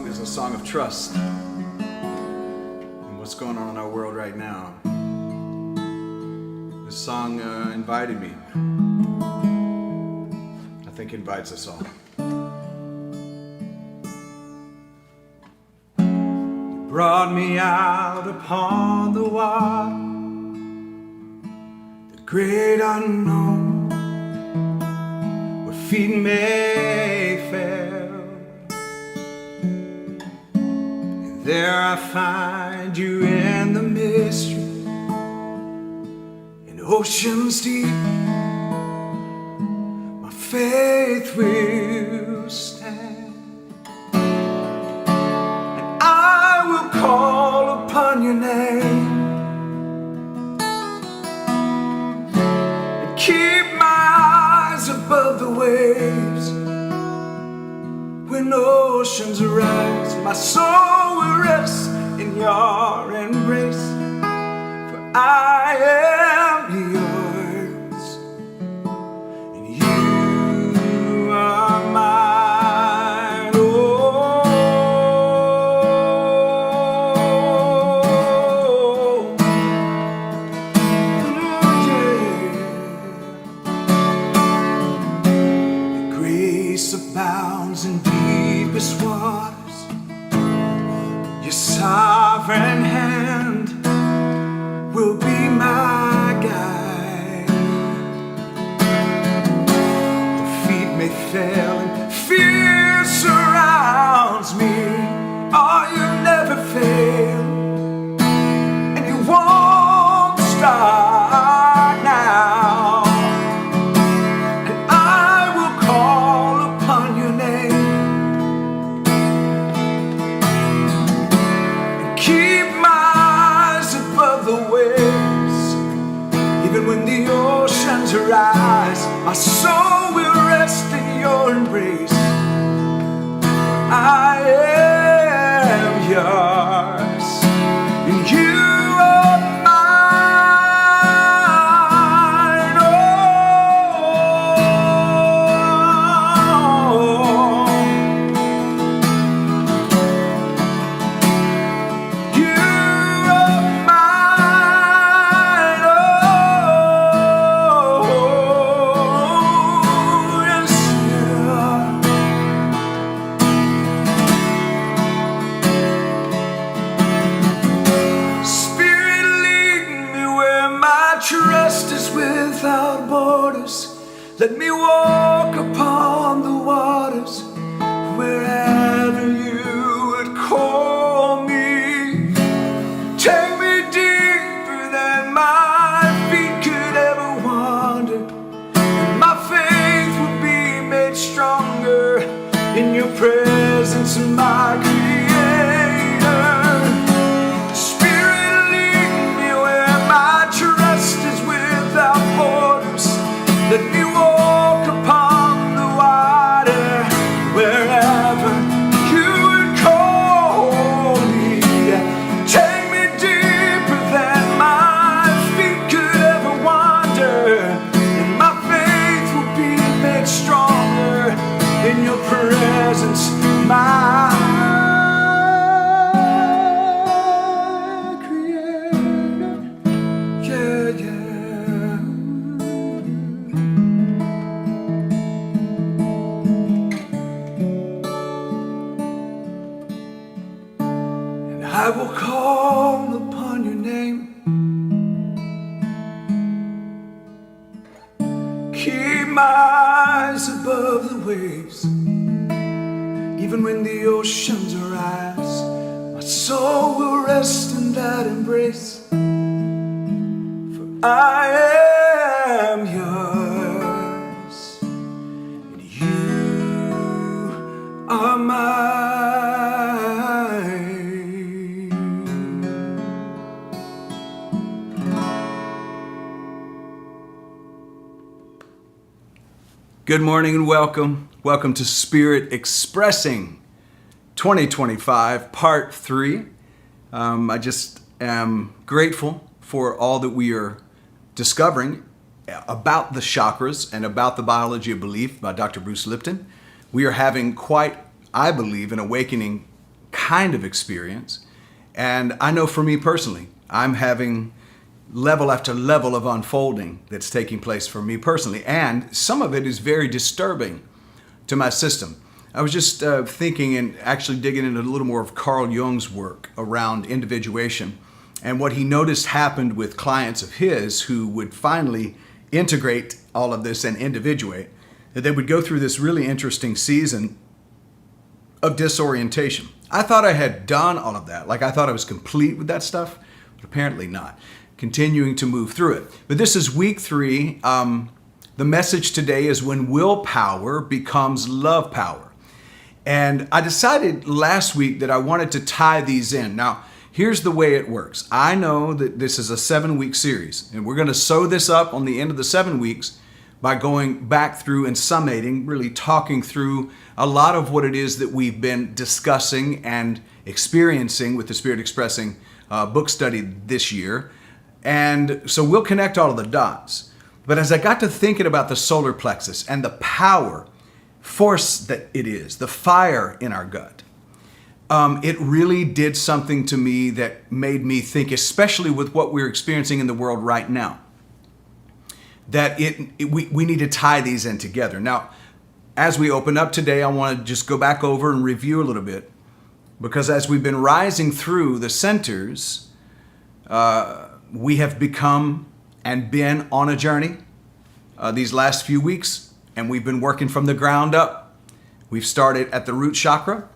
is a song of trust in what's going on in our world right now. This song invited me. I think invites us all. You brought me out upon the water, the great unknown, where feet may fail. There I find you in the mystery, in oceans deep. My faith will stand, and I will call upon your name, and keep my eyes above the waves. When oceans rise, my soul will rest in your embrace, for I am yours, and you are mine. Oh, yeah. Your grace abounds in deepest waters. Your sovereign hand will be my guide. The feet may fail and fear surrounds me. Oh, you never fail, and you won't start now. And I will call upon your name, keep my eyes above the waves. Even when the oceans rise, my soul will rest in your embrace. I am yours, and you are mine. You are mine, yes you are. Spirit, lead me where my trust is without borders. Let me walk upon the waters, wherever you would call me. Take me deeper than my feet could ever wander, and my faith will be made stronger in your presence, my Creator. Spirit, lead me where my trust is without borders. Let me walk upon the water, wherever you would call me. Take me deeper than my feet could ever wander, and my faith will be made stronger in your presence, my Creator. Yeah, yeah. And I will call upon your name, keep my eyes above the waves. Even when the oceans rise, my soul will rest in that embrace, for I am yours, and you are mine. Good morning and welcome. Welcome to Spirit Expressing 2025, Part 3. I just am grateful for all that we are discovering about the chakras and about the biology of belief by Dr. Bruce Lipton. We are having quite, I believe, an awakening kind of experience. And I know for me personally, I'm having level after level of unfolding that's taking place for me personally. And some of it is very disturbing to my system. I was just thinking and actually digging into a little more of Carl Jung's work around individuation and what he noticed happened with clients of his who would finally integrate all of this and individuate, that they would go through this really interesting season of disorientation. I thought I had done all of that. Like I thought I was complete with that stuff, but apparently not. Continuing to move through it. But this is week 3. The message today is when willpower becomes love power. And I decided last week that I wanted to tie these in. Now, here's the way it works. I know that this is a 7-week series, and we're going to sew this up on the end of the 7 weeks by going back through and summating, really talking through a lot of what it is that we've been discussing and experiencing with the Spirit Expressing book study this year. And so we'll connect all of the dots. But as I got to thinking about the solar plexus and the power, force that it is, the fire in our gut, it really did something to me that made me think, especially with what we're experiencing in the world right now, that we need to tie these in together. Now, as we open up today, I want to just go back over and review a little bit, because as we've been rising through the centers, we have become and been on a journey these last few weeks, and we've been working from the ground up. We've started at the root chakra,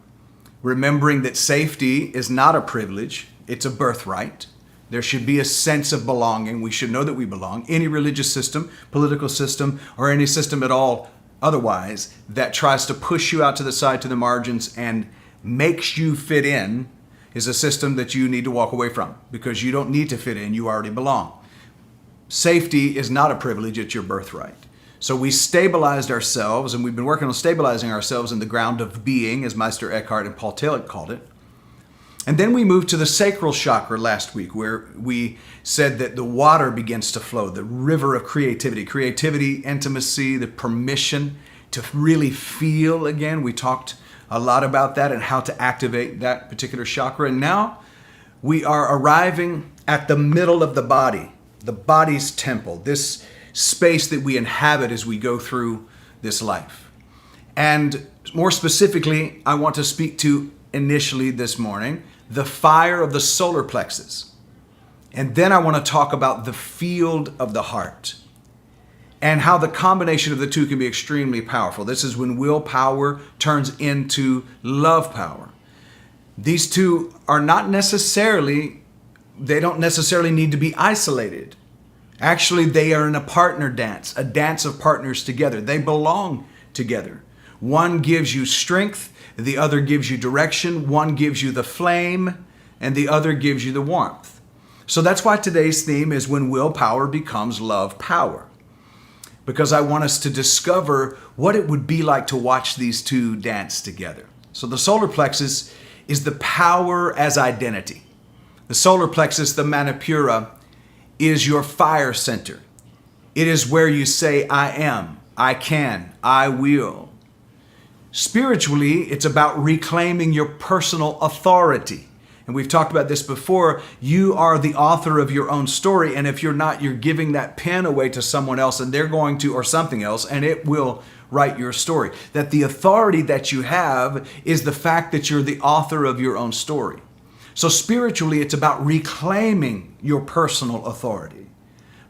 remembering that safety is not a privilege, it's a birthright. There should be a sense of belonging. We should know that we belong. Any religious system, political system, or any system at all otherwise that tries to push you out to the side, to the margins, and makes you fit in is a system that you need to walk away from, because you don't need to fit in, you already belong. Safety is not a privilege, it's your birthright. So we stabilized ourselves, and we've been working on stabilizing ourselves in the ground of being, as Meister Eckhart and Paul Tillich called it. And then we moved to the sacral chakra last week, where we said that the water begins to flow, the river of creativity, intimacy, the permission to really feel again. We talked a lot about that and how to activate that particular chakra. And now we are arriving at the middle of the body's temple, this space that we inhabit as we go through this life. And more specifically, I want to speak to initially this morning the fire of the solar plexus. And then I want to talk about the field of the heart and how the combination of the two can be extremely powerful. This is when willpower turns into love power. These two are not necessarily, they don't necessarily need to be isolated. Actually, they are in a partner dance, a dance of partners together. They belong together. One gives you strength, the other gives you direction. One gives you the flame, and the other gives you the warmth. So that's why today's theme is when willpower becomes love power. Because I want us to discover what it would be like to watch these two dance together. So the solar plexus is the power as identity. The solar plexus, the Manipura, is your fire center. It is where you say, I am, I can, I will. Spiritually, it's about reclaiming your personal authority. And we've talked about this before. You are the author of your own story. And if you're not, you're giving that pen away to someone else, and they're going to, or something else, and it will write your story. That the authority that you have is the fact that you're the author of your own story. So spiritually, it's about reclaiming your personal authority.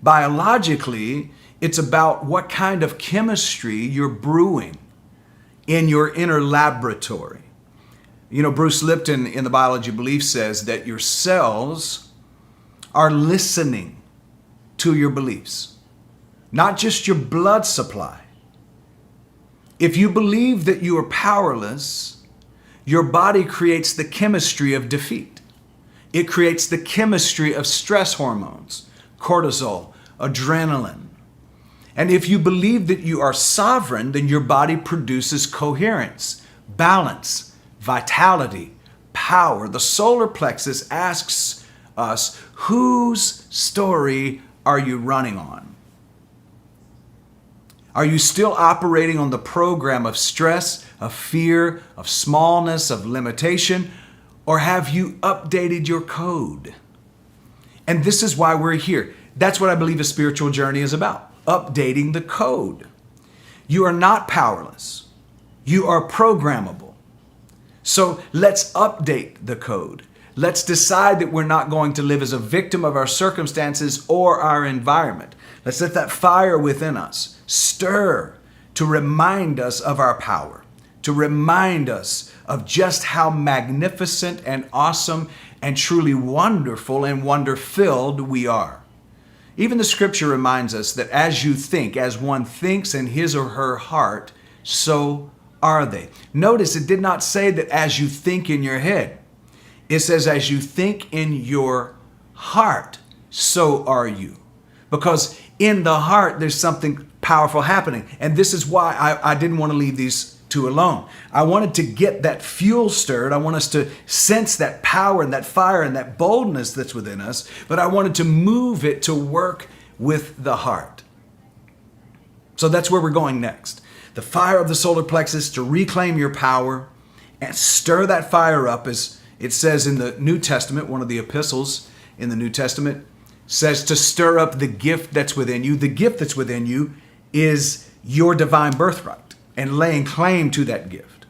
Biologically, it's about what kind of chemistry you're brewing in your inner laboratory. You know, Bruce Lipton in the Biology Belief says that your cells are listening to your beliefs, not just your blood supply. If you believe that you are powerless, your body creates the chemistry of defeat. It creates the chemistry of stress hormones, cortisol, adrenaline. And if you believe that you are sovereign, then your body produces coherence, balance, vitality, power. The solar plexus asks us, whose story are you running on? Are you still operating on the program of stress, of fear, of smallness, of limitation? Or have you updated your code? And this is why we're here. That's what I believe a spiritual journey is about, updating the code. You are not powerless. You are programmable. So let's update the code. Let's decide that we're not going to live as a victim of our circumstances or our environment. Let's let that fire within us stir to remind us of our power, to remind us of just how magnificent and awesome and truly wonderful and wonder-filled we are. Even the scripture reminds us that as you think, as one thinks in his or her heart, so are they. Notice it did not say that as you think in your head. It says as you think in your heart, so are you. Because in the heart, there's something powerful happening. And this is why I didn't want to leave these two alone. I wanted to get that fuel stirred. I want us to sense that power and that fire and that boldness that's within us, but I wanted to move it to work with the heart. So that's where we're going next. The fire of the solar plexus to reclaim your power and stir that fire up, as it says in the New Testament, one of the epistles in the New Testament says to stir up the gift that's within you. The gift that's within you is your divine birthright and laying claim to that gift.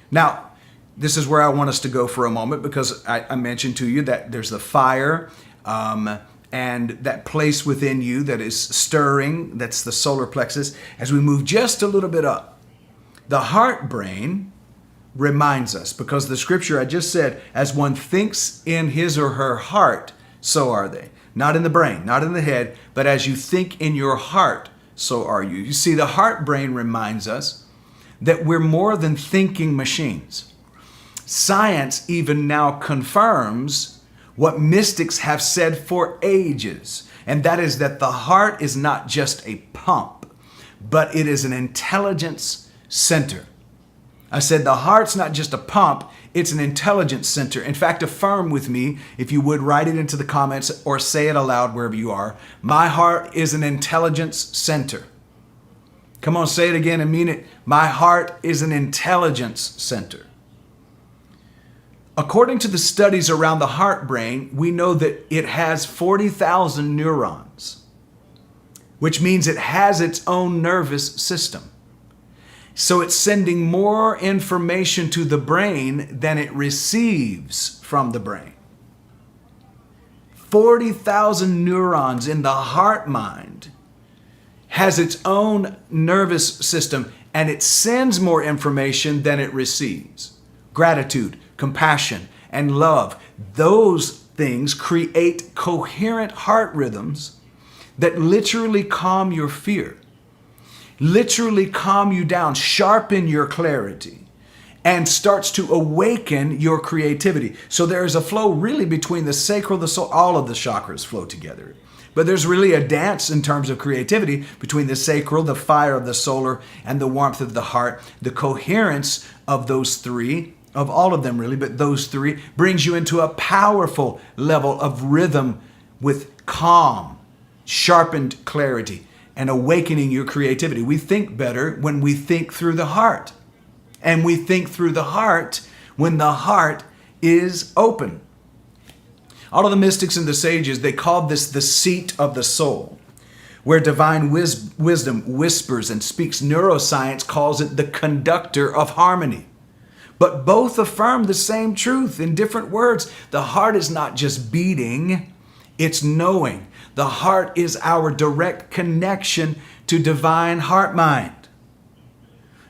Now, this is where I want us to go for a moment, because I mentioned to you that there's the fire and that place within you that is stirring, that's the solar plexus. As we move just a little bit up, the heart brain reminds us, because the scripture I just said, as one thinks in his or her heart, so are they. Not in the brain, not in the head, but as you think in your heart, so are you. You see, the heart brain reminds us that we're more than thinking machines. Science even now confirms what mystics have said for ages, and that is that the heart is not just a pump, but it is an intelligence center. I said the heart's not just a pump, it's an intelligence center. In fact, affirm with me, if you would, write it into the comments or say it aloud wherever you are. My heart is an intelligence center. Come on, say it again and mean it. My heart is an intelligence center. According to the studies around the heart brain, we know that it has 40,000 neurons, which means it has its own nervous system. So it's sending more information to the brain than it receives from the brain. 40,000 neurons in the heart mind has its own nervous system, and it sends more information than it receives. Gratitude, compassion, and love, those things create coherent heart rhythms that literally calm your fear, literally calm you down, sharpen your clarity, and starts to awaken your creativity. So there is a flow really between the sacral, the soul, all of the chakras flow together. But there's really a dance in terms of creativity between the sacral, the fire of the solar, and the warmth of the heart. The coherence of those three, of all of them really, but those three, brings you into a powerful level of rhythm with calm, sharpened clarity, and awakening your creativity. We think better when we think through the heart. And we think through the heart when the heart is open. All of the mystics and the sages, they called this the seat of the soul, where divine wisdom whispers and speaks. Neuroscience calls it the conductor of harmony. But both affirm the same truth in different words. The heart is not just beating, it's knowing. The heart is our direct connection to divine heart mind.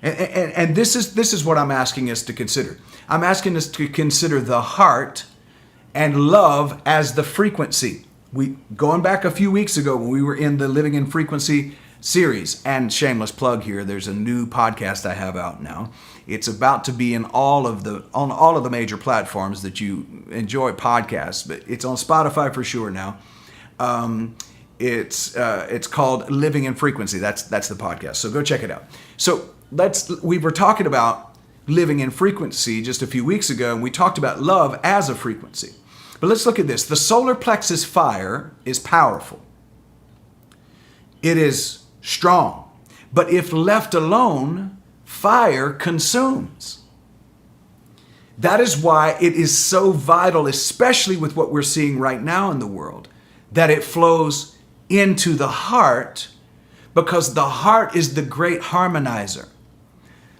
And this is what I'm asking us to consider. I'm asking us to consider the heart and love as the frequency. Going back a few weeks ago when we were in the Living in Frequency series, and shameless plug here, there's a new podcast I have out now. It's about to be on all of the major platforms that you enjoy podcasts, but it's on Spotify for sure now. It's called Living in Frequency. That's the podcast. So go check it out. So we were talking about living in frequency just a few weeks ago, and we talked about love as a frequency. But let's look at this. The solar plexus fire is powerful. It is strong. But if left alone, fire consumes. That is why it is so vital, especially with what we're seeing right now in the world, that it flows into the heart, because the heart is the great harmonizer.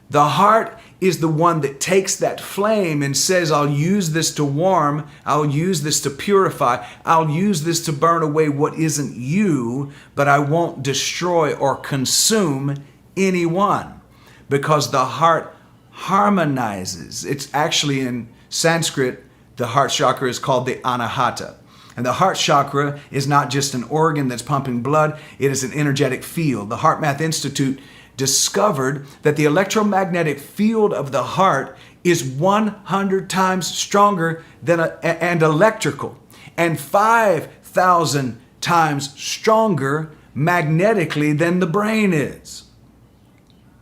The heart is the one that takes that flame and says, I'll use this to warm, I'll use this to purify, I'll use this to burn away what isn't you, but I won't destroy or consume anyone, because the heart harmonizes. It's actually in Sanskrit, the heart chakra is called the anahata. And the heart chakra is not just an organ that's pumping blood, it is an energetic field. The Heart Math Institute discovered that the electromagnetic field of the heart is 100 times stronger than and electrical, and 5,000 times stronger magnetically than the brain is.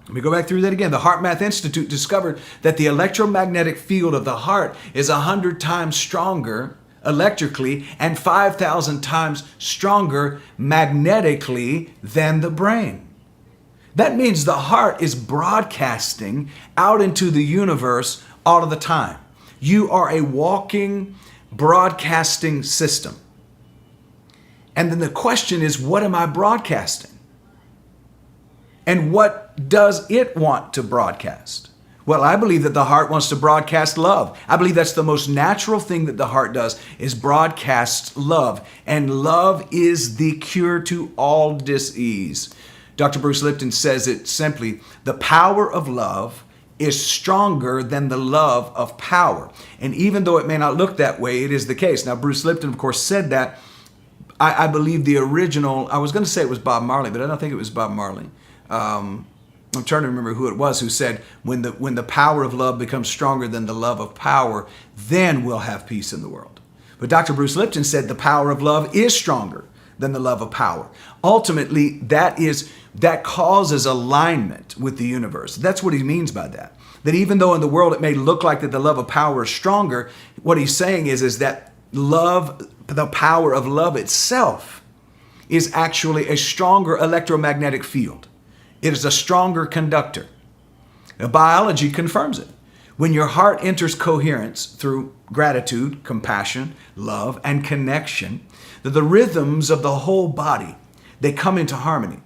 Let me go back through that again. The Heart Math Institute discovered that the electromagnetic field of the heart is 100 times stronger electrically and 5,000 times stronger magnetically than the brain. That means the heart is broadcasting out into the universe all of the time. You are a walking broadcasting system. And then the question is, what am I broadcasting? And what does it want to broadcast? Well, I believe that the heart wants to broadcast love. I believe that's the most natural thing that the heart does, is broadcast love. And love is the cure to all disease. Dr. Bruce Lipton says it simply: the power of love is stronger than the love of power. And even though it may not look that way, it is the case. Now, Bruce Lipton, of course, said that. I believe the original, I was going to say it was Bob Marley, but I don't think it was Bob Marley. I'm trying to remember who it was who said, when the power of love becomes stronger than the love of power, then we'll have peace in the world. But Dr. Bruce Lipton said the power of love is stronger than the love of power. Ultimately, that causes alignment with the universe. That's what he means by that. That even though in the world it may look like that the love of power is stronger, what he's saying is that love, the power of love itself, is actually a stronger electromagnetic field. It is a stronger conductor. Now, biology confirms it. When your heart enters coherence through gratitude, compassion, love, and connection, the rhythms of the whole body, they come into harmony.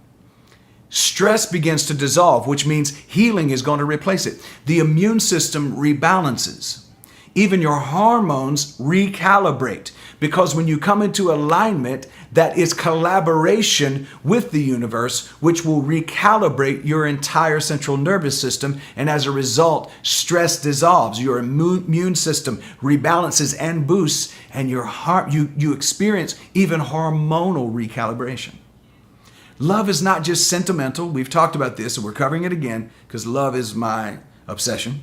Stress begins to dissolve, which means healing is going to replace it. The immune system rebalances. Even your hormones recalibrate, because when you come into alignment, that is collaboration with the universe, which will recalibrate your entire central nervous system. And as a result, stress dissolves, your immune system rebalances and boosts, and your heart, you experience even hormonal recalibration. Love is not just sentimental. We've talked about this, and we're covering it again because love is my obsession.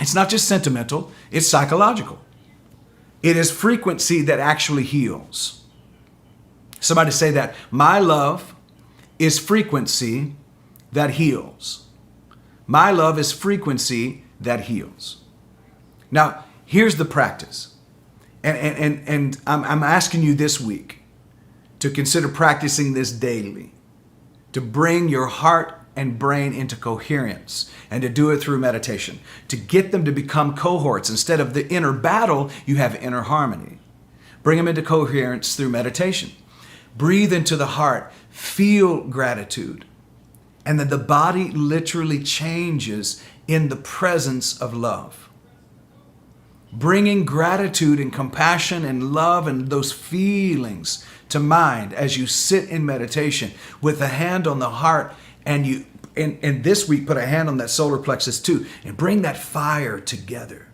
It's not just sentimental, it's psychological. It is frequency that actually heals. Somebody say that. My love is frequency that heals. My love is frequency that heals. Now, here's the practice. And I'm asking you this week to consider practicing this daily, to bring your heart and brain into coherence, and to do it through meditation, to get them to become cohorts. Instead of the inner battle, you have inner harmony. Bring them into coherence through meditation. Breathe into the heart, feel gratitude, and then the body literally changes in the presence of love. Bringing gratitude and compassion and love and those feelings to mind as you sit in meditation with a hand on the heart. And this week, put a hand on that solar plexus too, and bring that fire together.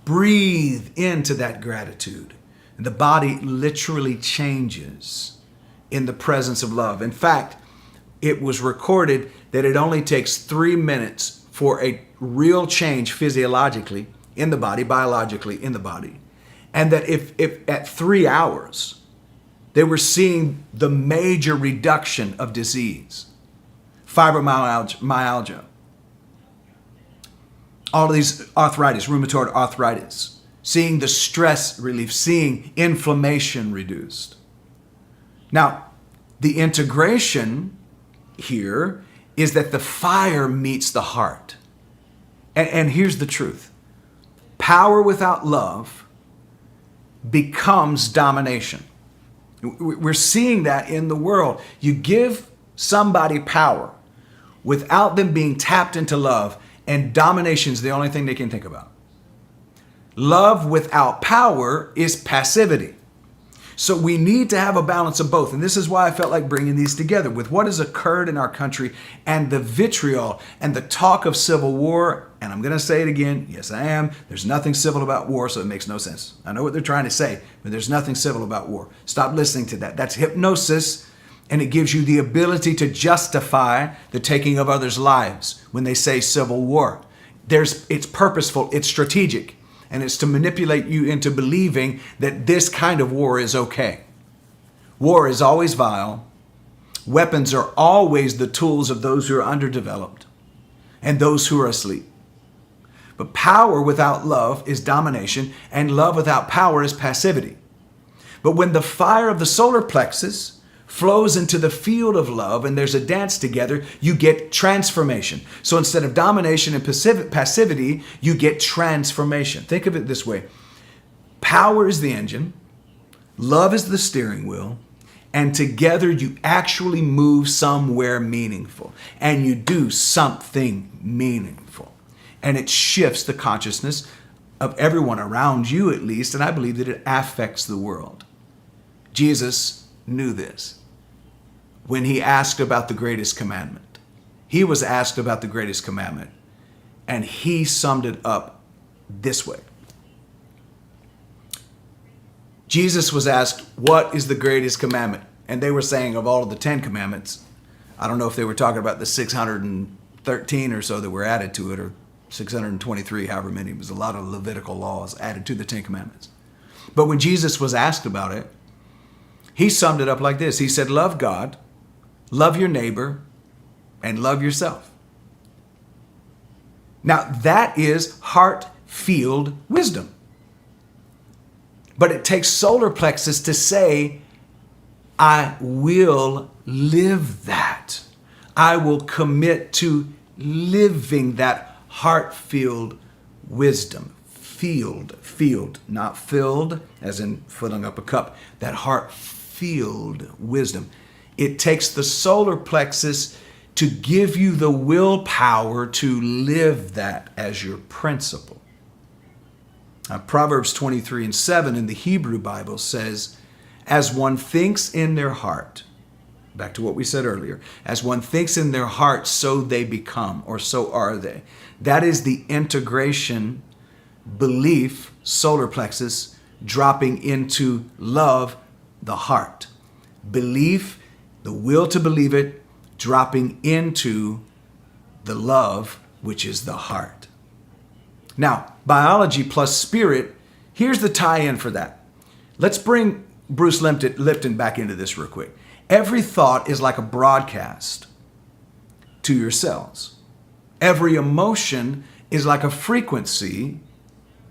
Breathe into that gratitude. And the body literally changes in the presence of love. In fact, it was recorded that it only takes 3 minutes for a real change physiologically in the body, biologically in the body. And that if at 3 hours, they were seeing the major reduction of disease. Fibromyalgia, all of these arthritis, rheumatoid arthritis, seeing the stress relief, seeing inflammation reduced. Now, the integration here is that the fire meets the heart. And here's the truth. Power without love becomes domination. We're seeing that in the world. You give somebody power without them being tapped into love, and domination is the only thing they can think about. Love without power is passivity. So we need to have a balance of both. And this is why I felt like bringing these together with what has occurred in our country and the vitriol and the talk of civil war. And I'm going to say it again. Yes, I am. There's nothing civil about war, so it makes no sense. I know what they're trying to say, but there's nothing civil about war. Stop listening to that. That's hypnosis, and it gives you the ability to justify the taking of others' lives when they say civil war. It's purposeful. It's strategic. And it's to manipulate you into believing that this kind of war is okay. War is always vile. Weapons are always the tools of those who are underdeveloped and those who are asleep. But power without love is domination, and love without power is passivity. But when the fire of the solar plexus flows into the field of love and there's a dance together, you get transformation. So instead of domination and passivity, you get transformation. Think of it this way. Power is the engine, love is the steering wheel, and together you actually move somewhere meaningful, and you do something meaningful. And it shifts the consciousness of everyone around you, at least, and I believe that it affects the world. Jesus knew this when he asked about the greatest commandment. He was asked about the greatest commandment, and he summed it up this way. Jesus was asked, what is the greatest commandment? And they were saying of all of the 10 commandments, I don't know if they were talking about the 613 or so that were added to it, or 623, however many. It was a lot of Levitical laws added to the 10 commandments. But when Jesus was asked about it, he summed it up like this. He said, love God, love your neighbor, and love yourself. Now, that is heart-field wisdom. But it takes solar plexus to say, I will live that. I will commit to living that heart-field wisdom. Field, not filled, as in filling up a cup. That heart-field wisdom. It takes the solar plexus to give you the willpower to live that as your principle. Proverbs 23:7 in the Hebrew Bible says, as one thinks in their heart, back to what we said earlier, as one thinks in their heart, so they become, or so are they. That is the integration, belief, solar plexus, dropping into love, the heart. Belief, the will to believe it, dropping into the love, which is the heart. Now, biology plus spirit, here's the tie-in for that. Let's bring Bruce Lipton back into this real quick. Every thought is like a broadcast to your cells. Every emotion is like a frequency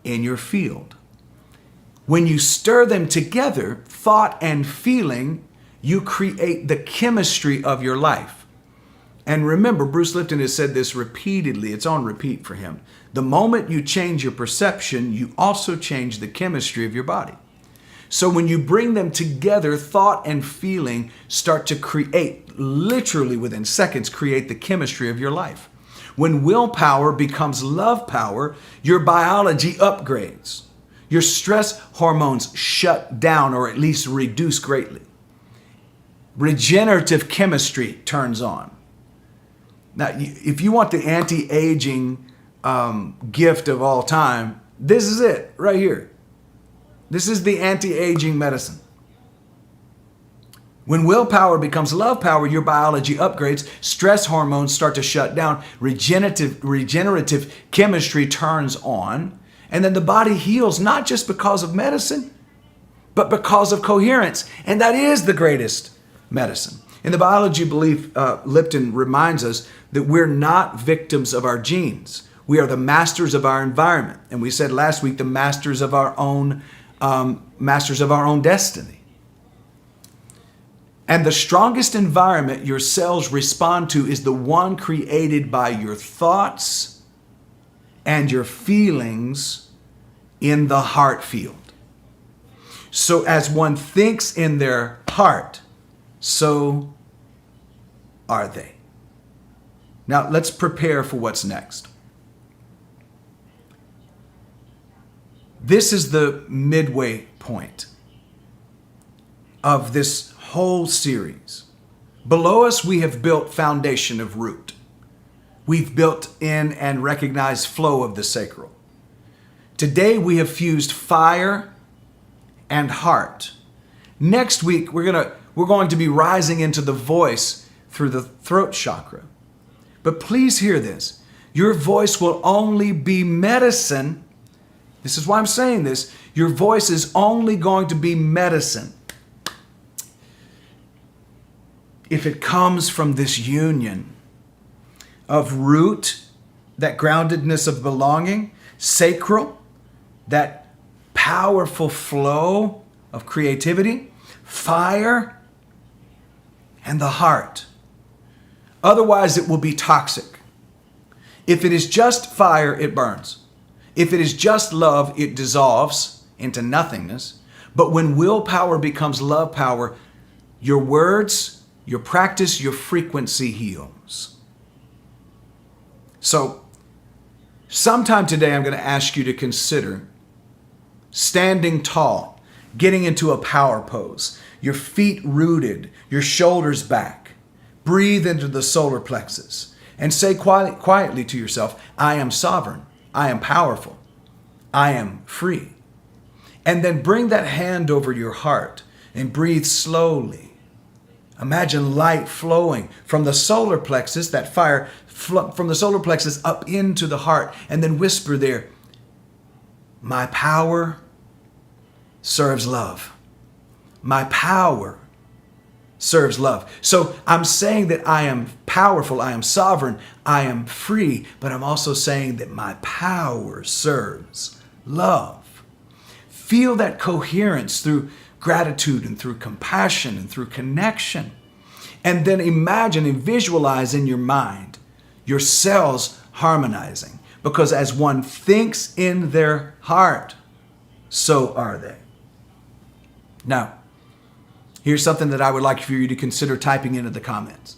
in your field. When you stir them together, thought and feeling, you create the chemistry of your life. And remember, Bruce Lipton has said this repeatedly. It's on repeat for him. The moment you change your perception, you also change the chemistry of your body. So when you bring them together, thought and feeling start to create, literally within seconds, create the chemistry of your life. When willpower becomes love power, your biology upgrades. Your stress hormones shut down or at least reduce greatly. Regenerative chemistry turns on. Now, if you want the anti-aging gift of all time, this is it right here. This is the anti-aging medicine. When willpower becomes love power, your biology upgrades, stress hormones start to shut down, regenerative chemistry turns on, and then the body heals not just because of medicine, but because of coherence. And that is the greatest medicine. In the biology belief, Lipton reminds us that we're not victims of our genes. We are the masters of our environment. And we said last week, the masters of our own destiny. And the strongest environment your cells respond to is the one created by your thoughts and your feelings in the heart field. So as one thinks in their heart, so are they. Now let's prepare for what's next. This is the midway point of this whole series. Below us, we have built foundation of root. We've built in and recognized flow of the sacral. Today, we have fused fire and heart. Next week, we're going to be rising into the voice through the throat chakra. But please hear this. Your voice will only be medicine. This is why I'm saying this. Your voice is only going to be medicine if it comes from this union of root, that groundedness of belonging, sacral, that powerful flow of creativity, fire, and the heart. Otherwise, it will be toxic. If it is just fire, it burns. If it is just love, it dissolves into nothingness. But when willpower becomes love power, your words, your practice, your frequency heals. So, sometime today I'm going to ask you to consider standing tall, getting into a power pose, your feet rooted, your shoulders back. Breathe into the solar plexus and say quietly to yourself, I am sovereign, I am powerful, I am free. And then bring that hand over your heart and breathe slowly. Imagine light flowing from the solar plexus, that fire from the solar plexus up into the heart, and then whisper there, my power serves love. My power serves love. So I'm saying that I am powerful, I am sovereign, I am free, but I'm also saying that my power serves love. Feel that coherence through gratitude and through compassion and through connection. And then imagine and visualize in your mind your cells harmonizing. Because as one thinks in their heart, so are they. Now, here's something that I would like for you to consider typing into the comments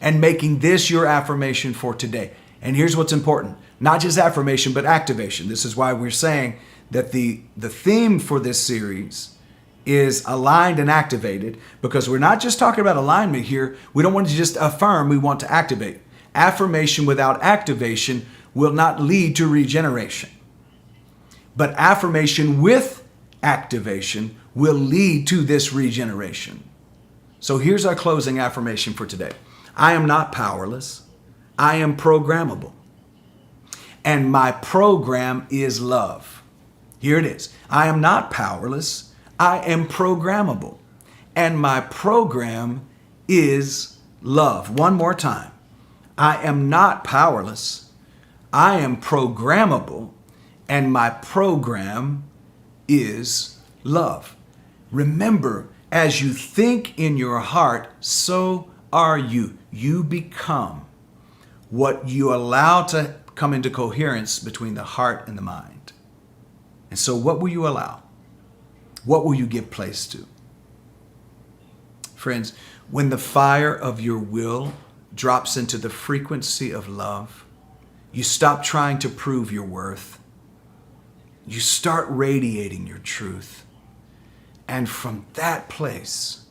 and making this your affirmation for today. And here's what's important. Not just affirmation, but activation. This is why we're saying that the theme for this series is aligned and activated, because we're not just talking about alignment here. We don't want to just affirm, we want to activate. Affirmation without activation will not lead to regeneration. But affirmation with activation will lead to this regeneration. So here's our closing affirmation for today. I am not powerless. I am programmable. And my program is love. Here it is. I am not powerless. I am programmable, and my program is love. One more time. I am not powerless. I am programmable, and my program is love. Remember, as you think in your heart, so are you. You become what you allow to come into coherence between the heart and the mind. And so what will you allow? What will you give place to? Friends, when the fire of your will drops into the frequency of love, you stop trying to prove your worth. You start radiating your truth. And from that place,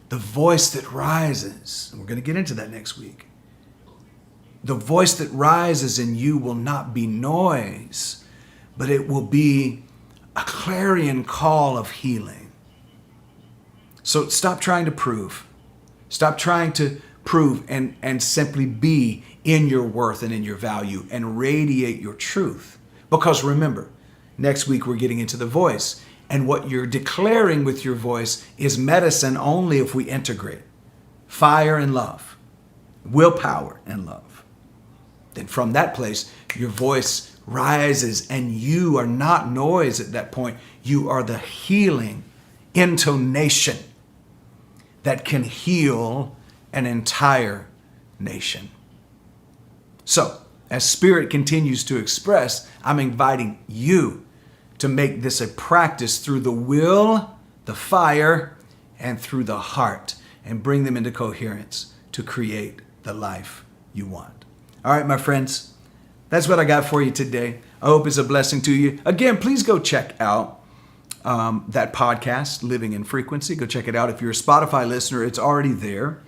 the voice that rises, and we're going to get into that next week, the voice that rises in you will not be noise, but it will be a clarion call of healing. So stop trying to prove. Stop trying to prove and simply be in your worth and in your value and radiate your truth. Because remember, next week we're getting into the voice. And what you're declaring with your voice is medicine only if we integrate fire and love, willpower and love. Then from that place, your voice rises and you are not noise at that point. You are the healing intonation that can heal an entire nation. So, as Spirit continues to express, I'm inviting you to make this a practice through the will, the fire, and through the heart, and bring them into coherence to create the life you want. All right, my friends, that's what I got for you today. I hope it's a blessing to you. Again, please go check out that podcast, Living in Frequency. Go check it out. If you're a Spotify listener, it's already there.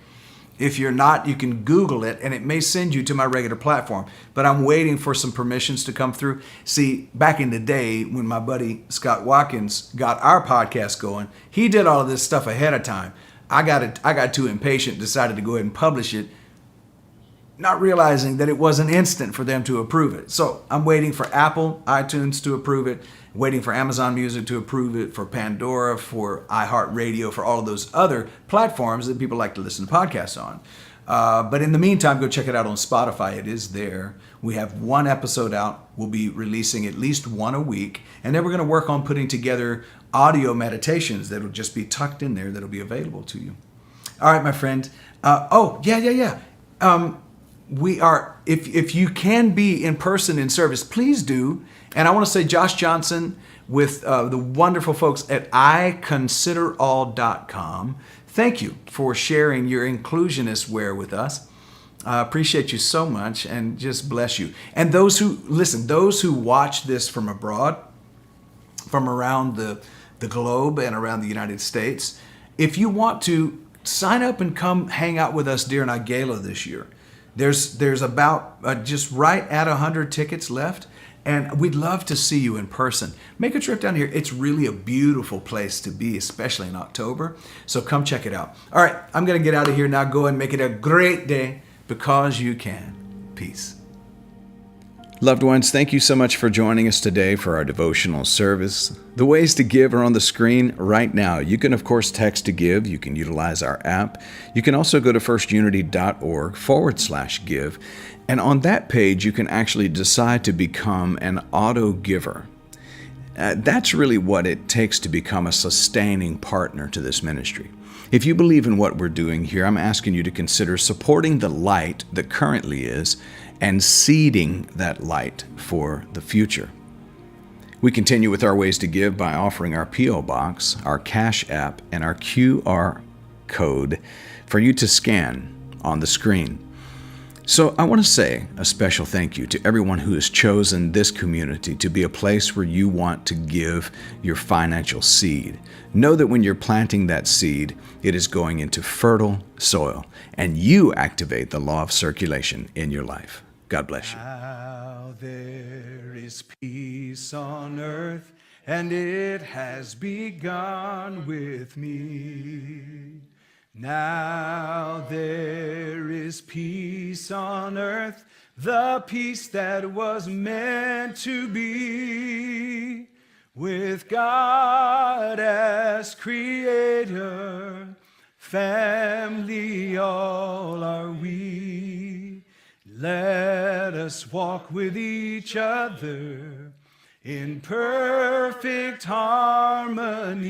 If you're not, you can Google it, and it may send you to my regular platform. But I'm waiting for some permissions to come through. See, back in the day when my buddy Scott Watkins got our podcast going, he did all of this stuff ahead of time. I got too impatient, decided to go ahead and publish it, not realizing that it wasn't instant for them to approve it. So I'm waiting for Apple, iTunes to approve it, waiting for Amazon Music to approve it, for Pandora, for iHeartRadio, for all of those other platforms that people like to listen to podcasts on. But in the meantime, go check it out on Spotify. It is there. We have one episode out. We'll be releasing at least one a week. And then we're going to work on putting together audio meditations that'll just be tucked in there that'll be available to you. All right, my friend. We are, if you can be in person in service, please do. And I want to say Josh Johnson with the wonderful folks at iconsiderall.com. Thank you for sharing your inclusionist wear with us. I appreciate you so much and just bless you. And those who watch this from abroad, from around the globe and around the United States, if you want to sign up and come hang out with us during our gala this year, there's about just right at 100 tickets left, and we'd love to see you in person. Make a trip down here. It's really a beautiful place to be, especially in October. So come check it out. All right, I'm going to get out of here now. Go and make it a great day because you can. Peace. Loved ones, thank you so much for joining us today for our devotional service. The ways to give are on the screen right now. You can, of course, text to give. You can utilize our app. You can also go to firstunity.org/give. And on that page, you can actually decide to become an auto giver. That's really what it takes to become a sustaining partner to this ministry. If you believe in what we're doing here, I'm asking you to consider supporting the light that currently is and seeding that light for the future. We continue with our ways to give by offering our P.O. Box, our Cash App, and our QR code for you to scan on the screen. So I want to say a special thank you to everyone who has chosen this community to be a place where you want to give your financial seed. Know that when you're planting that seed, it is going into fertile soil, and you activate the law of circulation in your life. God bless you. Now there is peace on earth, and it has begun with me. Now there is peace on earth, the peace that was meant to be. With God as creator, family all are we. Let us walk with each other in perfect harmony.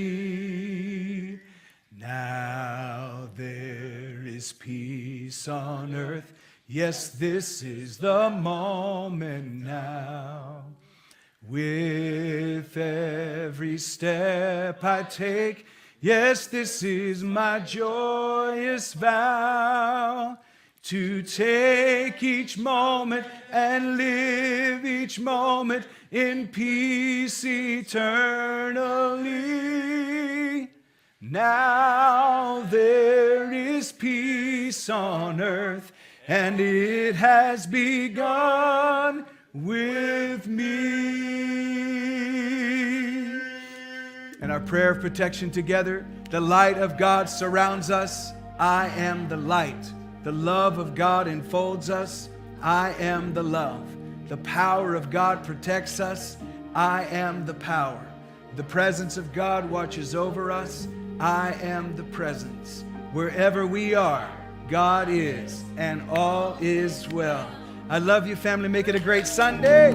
Now there is peace on earth. Yes, this is the moment now. With every step I take, yes, this is my joyous vow. To take each moment and live each moment in peace eternally. Now there is peace on earth, and it has begun with me. And our prayer of protection together, the light of God surrounds us. I am the light. The love of God enfolds us. I am the love. The power of God protects us. I am the power. The presence of God watches over us. I am the presence. Wherever we are, God is, and all is well. I love you, family. Make it a great Sunday.